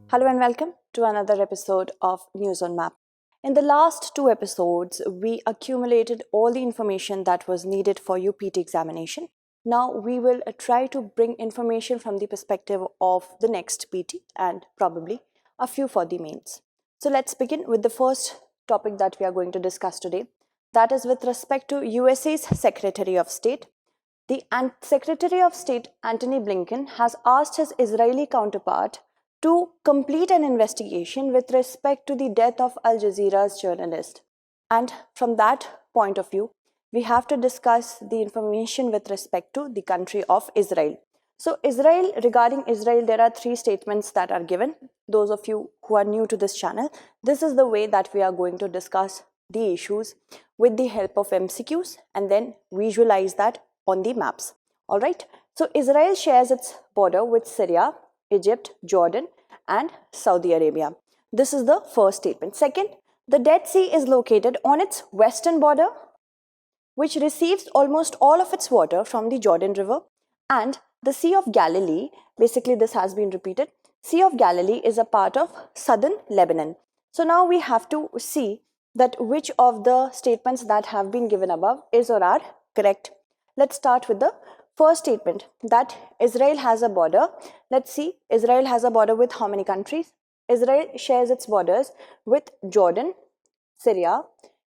Hello and welcome to another episode of News on Map. In the last two episodes, we accumulated all the information that was needed for your PT examination. Now we will try to bring information from the perspective of the next PT and probably a few for the mains. So let's begin with the first topic that we are going to discuss today. That is with respect to USA's Secretary of State. The Secretary of State Antony Blinken has asked his Israeli counterpart to complete an investigation with respect to the death of Al Jazeera's journalist. And from that point of view, we have to discuss the information with respect to the country of Israel. So regarding Israel, there are three statements that are given. Those of you who are new to this channel, this is the way that we are going to discuss the issues with the help of MCQs and then visualize that on the maps. All right. So Israel shares its border with Syria, Egypt, Jordan, and Saudi Arabia. This is the first statement. Second, the Dead Sea is located on its western border, which receives almost all of its water from the Jordan River, and the Sea of Galilee, basically this has been repeated, Sea of Galilee is a part of southern Lebanon. So now we have to see that which of the statements that have been given above is or are correct. Let's start with the first statement that Israel has a border. Let's see, Israel has a border with how many countries? Israel shares its borders with Jordan, Syria,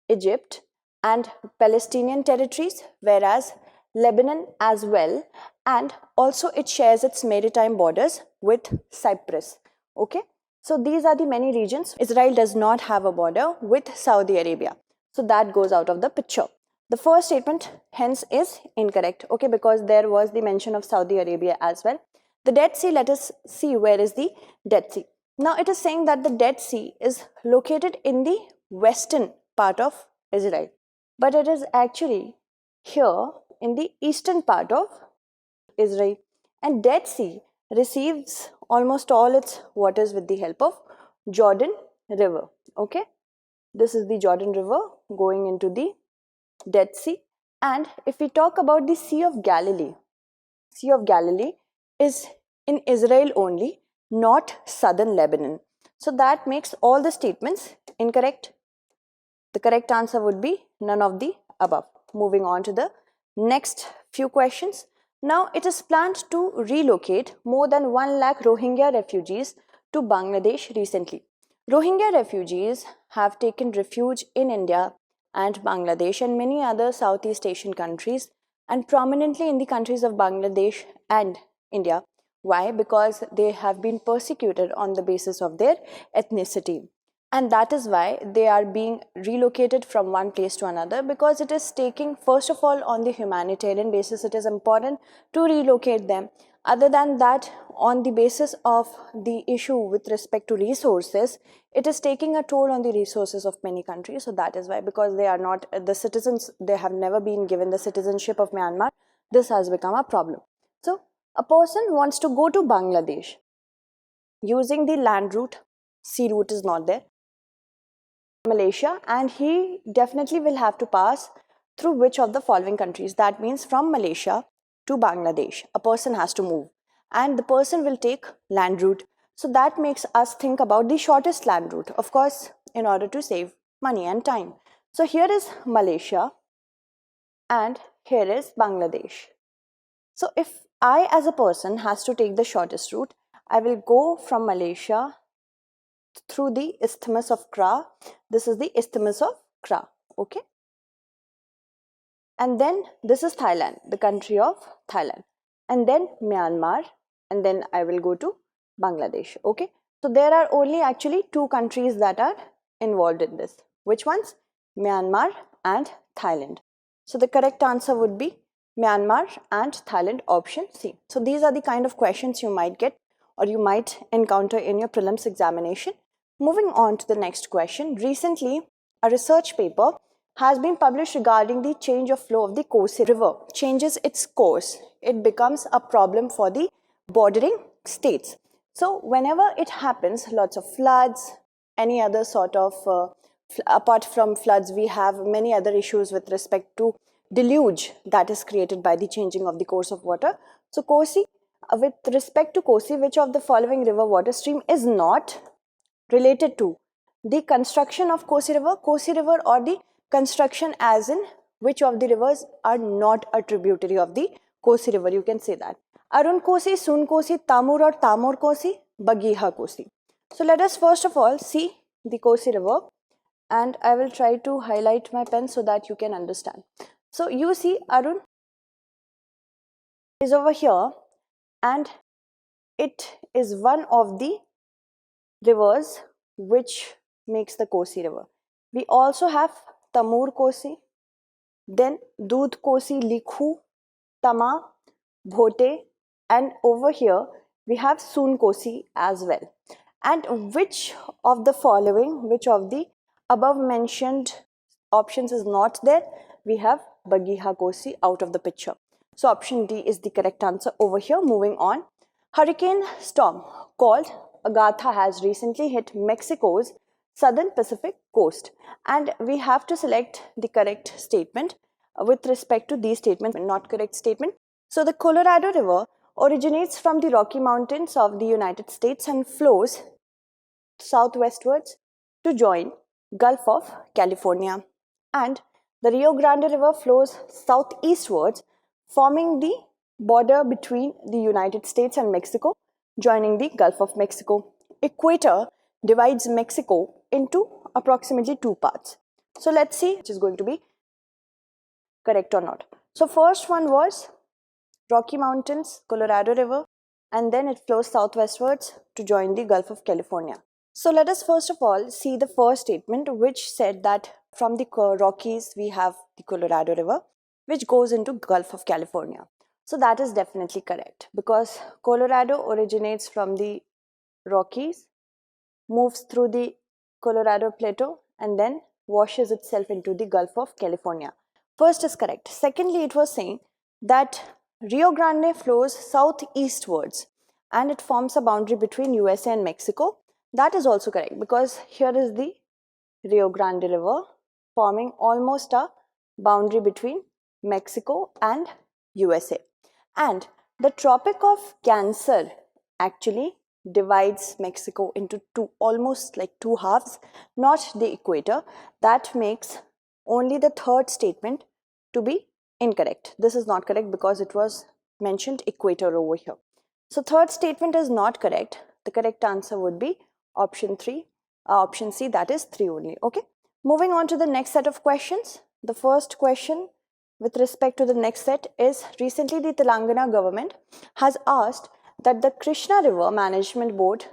Egypt, and Palestinian territories, whereas Lebanon as well, and also it shares its maritime borders with Cyprus. Okay, so these are the many regions. Israel does not have a border with Saudi Arabia, so that goes out of the picture. The first statement hence is incorrect, okay, because there was the mention of Saudi Arabia as well. The Dead Sea, let us see where is the Dead Sea. Now it is saying that the Dead Sea is located in the western part of Israel, but it is actually here in the eastern part of Israel, and Dead Sea receives almost all its waters with the help of Jordan River. Okay, this is the Jordan River going into the Dead Sea. And if we talk about the Sea of Galilee is in Israel only, not southern Lebanon. So that makes all the statements incorrect. The correct answer would be none of the above. Moving on to the next few questions. Now it is planned to relocate more than 1 lakh Rohingya refugees to Bangladesh recently. Rohingya refugees have taken refuge in India and Bangladesh and many other Southeast Asian countries, and prominently in the countries of Bangladesh and India. Why? Because they have been persecuted on the basis of their ethnicity. And that is why they are being relocated from one place to another, because it is taking, first of all, on the humanitarian basis, it is important to relocate them. Other than that, on the basis of the issue with respect to resources, it is taking a toll on the resources of many countries. So that is why, because they are not the citizens, they have never been given the citizenship of Myanmar, this has become a problem. So a person wants to go to Bangladesh using the land route, sea route is not there, Malaysia, and he definitely will have to pass through which of the following countries? That means from Malaysia to Bangladesh, a person has to move, and the person will take land route. So that makes us think about the shortest land route, of course, in order to save money and time. So here is Malaysia and here is Bangladesh. So if I as a person has to take the shortest route, I will go from Malaysia through the Isthmus of Kra. This is the Isthmus of Kra, okay? And then this is Thailand, the country of Thailand, and then Myanmar, and then I will go to Bangladesh, okay? So there are only actually two countries that are involved in this. Which ones? Myanmar and Thailand. So the correct answer would be Myanmar and Thailand, option C. So these are the kind of questions you might get or you might encounter in your prelims examination. Moving on to the next question. Recently, a research paper has been published regarding the change of flow of the Kosi River. Changes its course. It becomes a problem for the bordering states. So whenever it happens, lots of floods, any other sort of, apart from floods, we have many other issues with respect to deluge that is created by the changing of the course of water. So Kosi with respect to Kosi, which of the following river water stream is not related to the construction of Kosi River, or the construction as in which of the rivers are not a tributary of the Kosi River? You can say that. Arun Kosi, Sun Kosi, Tamur or Tamor Kosi, 𝐏𝐫𝐻 Kosi. So let us first of all see the Kosi River, and I will try to highlight my pen so that you can understand. So you see Arun is over here, and it is one of the rivers which makes the Kosi River. We also have Tamur Kosi, then Dudh Kosi, Likhu, Tama, Bhote, and over here we have Sun Kosi as well. And which of the following, which of the above mentioned options is not there? We have 𝐏𝐫𝐻 Kosi out of the picture. So option D is the correct answer over here. Moving on. Hurricane storm called Agatha has recently hit Mexico's southern Pacific coast, and we have to select the correct statement with respect to these statements, not correct statement. So the Colorado River originates from the Rocky Mountains of the United States and flows southwestwards to join Gulf of California, and the Rio Grande River flows southeastwards, forming the border between the United States and Mexico, joining the Gulf of Mexico. Equator divides Mexico into approximately two parts. So let's see which is going to be correct or not. So first one was Rocky Mountains, Colorado River, and then it flows southwestwards to join the Gulf of California. So let us first of all see the first statement, which said that from the Rockies we have the Colorado River, which goes into Gulf of California. So that is definitely correct, because Colorado originates from the Rockies, moves through the Colorado Plateau, and then washes itself into the Gulf of California. First is correct. Secondly, it was saying that Rio Grande flows southeastwards and it forms a boundary between USA and Mexico. That is also correct, because here is the Rio Grande River forming almost a boundary between Mexico and USA. And the Tropic of Cancer actually divides Mexico into almost like two halves, not the equator. That makes only the third statement to be incorrect. This is not correct because it was mentioned equator over here. So third statement is not correct. The correct answer would be option C, that is 3 only. Okay. Moving on to the next set of questions. The first question with respect to the next set is, recently the Telangana government has asked that the Krishna River Management Board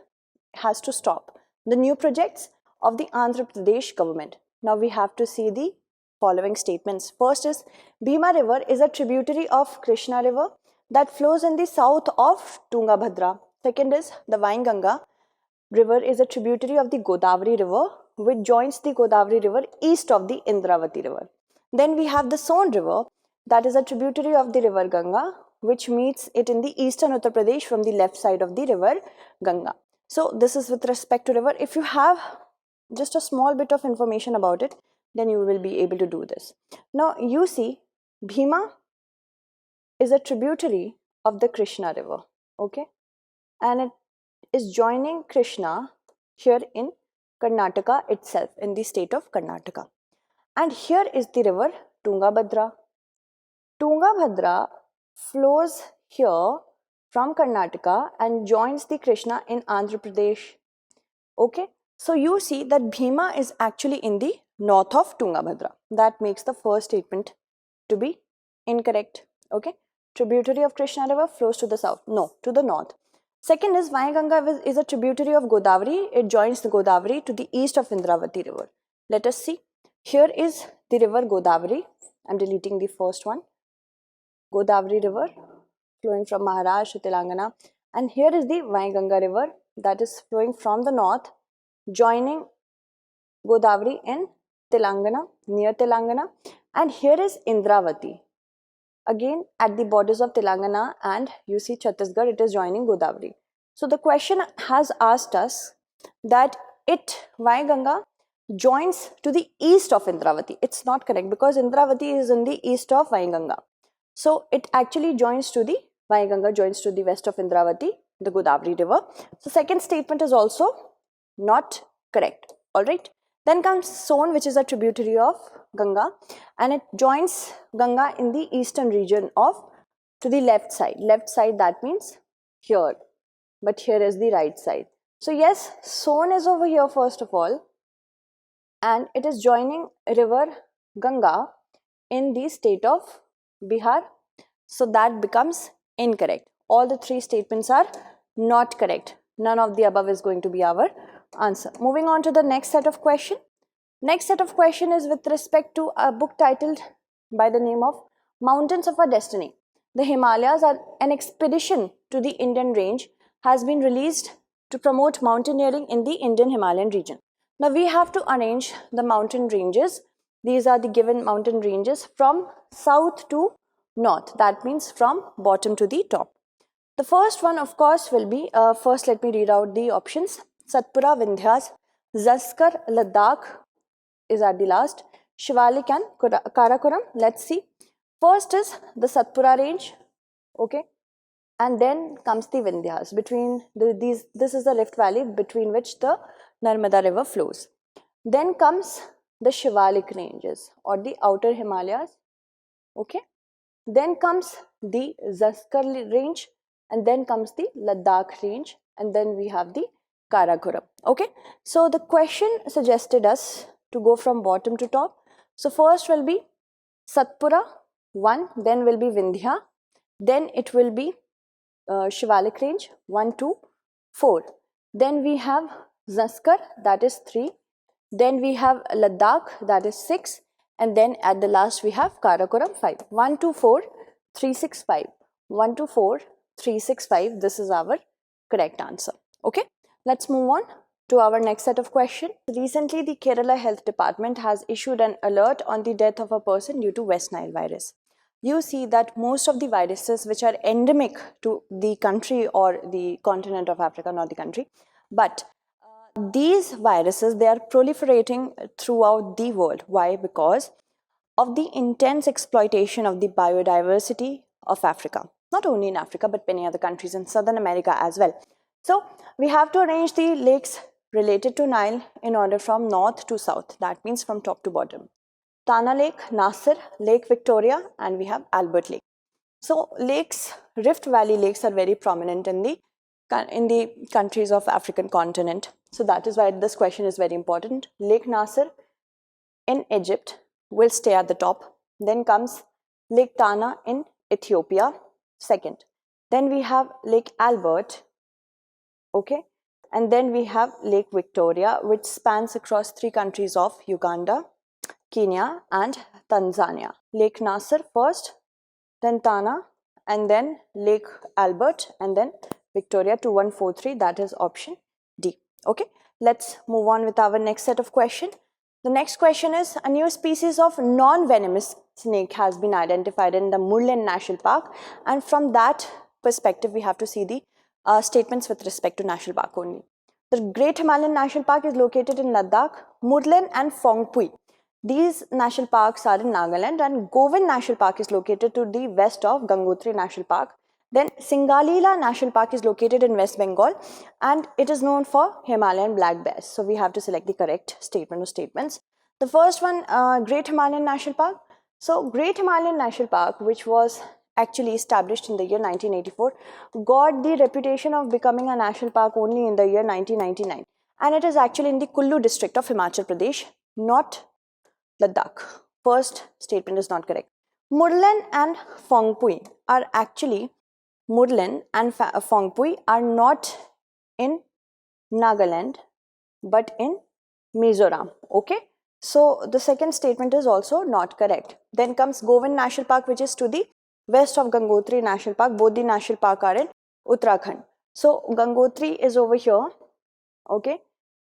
has to stop the new projects of the Andhra Pradesh government. Now we have to see the following statements. First is, Bhima River is a tributary of Krishna River that flows in the south of Tungabhadra. Second is, the Wainganga River is a tributary of the Godavari River, which joins the Godavari River east of the Indravati River. Then we have the Son River, that is a tributary of the river Ganga, which meets it in the eastern Uttar Pradesh from the left side of the river Ganga. So this is with respect to river. If you have just a small bit of information about it, then you will be able to do this. Now you see, Bhima is a tributary of the Krishna River, okay, and it is joining Krishna here in Karnataka itself, in the state of Karnataka. And here is the river Tungabhadra. Tungabhadra flows here from Karnataka and joins the Krishna in Andhra Pradesh. Okay, so you see that Bhima is actually in the north of Tungabhadra. That makes the first statement to be incorrect. Okay, tributary of Krishna River flows to the south. No, to the north. Second is, Wainganga is a tributary of Godavari. It joins the Godavari to the east of Indravati River. Let us see. Here is the river Godavari. I am deleting the first one. Godavari River flowing from Maharashtra, Telangana. And here is the Wainganga River that is flowing from the north, joining Godavari in Telangana, near Telangana. And here is Indravati. Again at the borders of Telangana, and you see Chhattisgarh, it is joining Godavari. So the question has asked us that Wainganga joins to the east of Indravati. It's not correct because Indravati is in the east of Wainganga. So it actually joins to the Vaiganga joins to the west of Indravati, the Godavari River. So second statement is also not correct. Alright. Then comes Son, which is a tributary of Ganga, and it joins Ganga in the eastern region of, to the left side. Left side, that means here, but here is the right side. So yes, Son is over here first of all, and it is joining river Ganga in the state of Bihar. So that becomes incorrect. All the three statements are not correct. None of the above is going to be our answer. Moving on to the next set of question. Next set of question is with respect to a book titled by the name of Mountains of Our Destiny. The Himalayas are an expedition to the Indian range has been released to promote mountaineering in the Indian Himalayan region. Now we have to arrange the mountain ranges. These are the given mountain ranges from south to north. That means from bottom to the top. The first one, of course, will be, first let me read out the options. Satpura, Vindhyas, Zaskar, Ladakh is at the last, Shivalik and Karakoram. Let's see. First is the Satpura range, okay, and then comes the Vindhyas. Between this is the Rift Valley between which the Narmada River flows. Then comes the Shivalik ranges or the outer Himalayas, okay. Then comes the Zaskar range, and then comes the Ladakh range, and then we have the Karakoram, okay. So the question suggested us to go from bottom to top. So first will be Satpura 1, then will be Vindhya, then it will be Shivalik range 1, 2, 4. Then we have Zaskar, that is 3. Then we have Ladakh, that is 6. And then at the last we have Karakoram 5. 1, 2, 4, 3, 6, 5. 1, 2, 4, 3, 6, 5. This is our correct answer. Okay. Let's move on to our next set of questions. Recently, the Kerala Health Department has issued an alert on the death of a person due to West Nile virus. You see that most of the viruses which are endemic to the country or the continent of Africa, not the country, but these viruses, they are proliferating throughout the world. Why? Because of the intense exploitation of the biodiversity of Africa. Not only in Africa, but many other countries in Southern America as well. So we have to arrange the lakes related to Nile in order from north to south. That means from top to bottom. Tana Lake, Nasser, Lake Victoria, and we have Albert Lake. So lakes, Rift Valley lakes are very prominent in the countries of African continent. So that is why this question is very important. Lake Nasser in Egypt will stay at the top. Then comes Lake Tana in Ethiopia, second. Then we have Lake Albert, okay. And then we have Lake Victoria, which spans across 3 countries of Uganda, Kenya and Tanzania. Lake Nasser first, then Tana, and then Lake Albert, and then Victoria. 2143, that is option D. Okay, let's move on with our next set of questions. The next question is, a new species of non-venomous snake has been identified in the Murlen National Park, and from that perspective we have to see the statements with respect to National Park only. The Great Himalayan National Park is located in Ladakh, Murlen and Phongpui. These national parks are in Nagaland, and Govind National Park is located to the west of Gangotri National Park. Then Singalila National Park is located in West Bengal, and it is known for Himalayan black bears. So we have to select the correct statement or statements. The first one, Great Himalayan National Park. So Great Himalayan National Park, which was actually established in the year 1984, got the reputation of becoming a national park only in the year 1999. And it is actually in the Kullu district of Himachal Pradesh, not Ladakh. First statement is not correct. Murlen and Phongpui are actually, Murlen and Phongpui are not in Nagaland, but in Mizoram. Okay. So the second statement is also not correct. Then comes Govind National Park, which is to the west of Gangotri National Park. Both the national park are in Uttarakhand. So Gangotri is over here, okay,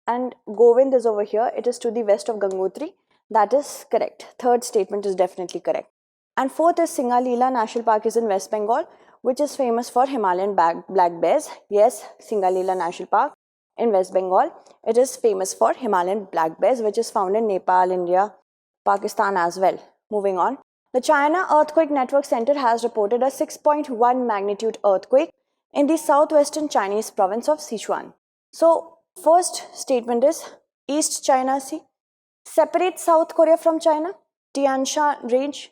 and Govind is over here. It is to the west of Gangotri. That is correct. Third statement is definitely correct. And fourth is Singalila National Park is in West Bengal, which is famous for Himalayan black bears. Yes, Singalila National Park in West Bengal. It is famous for Himalayan black bears, which is found in Nepal, India, Pakistan as well. Moving on. The China Earthquake Network Center has reported a 6.1 magnitude earthquake in the southwestern Chinese province of Sichuan. So, first statement is East China Sea separates South Korea from China, Tian Shan Range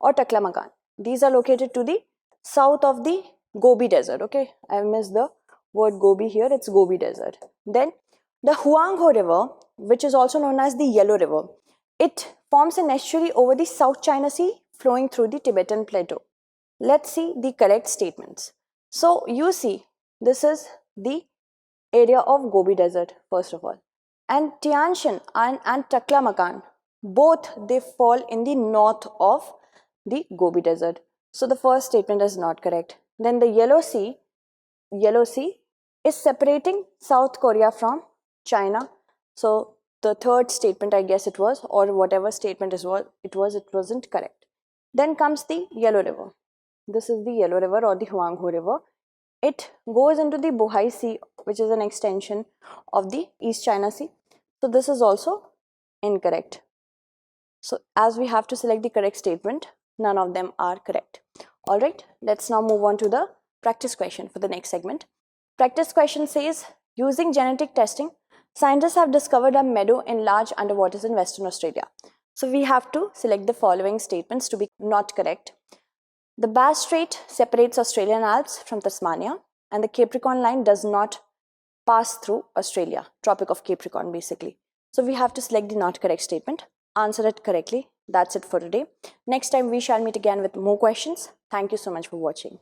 or Taklamakan. These are located to the south of the Gobi Desert. Okay, I missed the word Gobi here, it's Gobi Desert. Then the 𝐾𝐲 River, which is also known as the Yellow River, it forms an estuary over the South China Sea flowing through the Tibetan Plateau. Let's see the correct statements. So you see, this is the area of Gobi Desert first of all. And Tian Shan and Taklamakan, both they fall in the north of the Gobi Desert. So the first statement is not correct. Then the Yellow Sea is separating South Korea from China. So the third statement, I guess it was, or whatever statement it wasn't correct. Then comes the Yellow River. This is the Yellow River or the 𝐾𝐲 River. It goes into the Bohai Sea, which is an extension of the East China Sea. So this is also incorrect. So as we have to select the correct statement, none of them are correct. Alright, let's now move on to the practice question for the next segment. Practice question says, using genetic testing, scientists have discovered a meadow in large underwaters in Western Australia. So we have to select the following statements to be not correct. The Bass Strait separates Australian Alps from Tasmania, and the Capricorn line does not pass through Australia, Tropic of Capricorn basically. So we have to select the not correct statement, answer it correctly. That's it for today. Next time we shall meet again with more questions. Thank you so much for watching.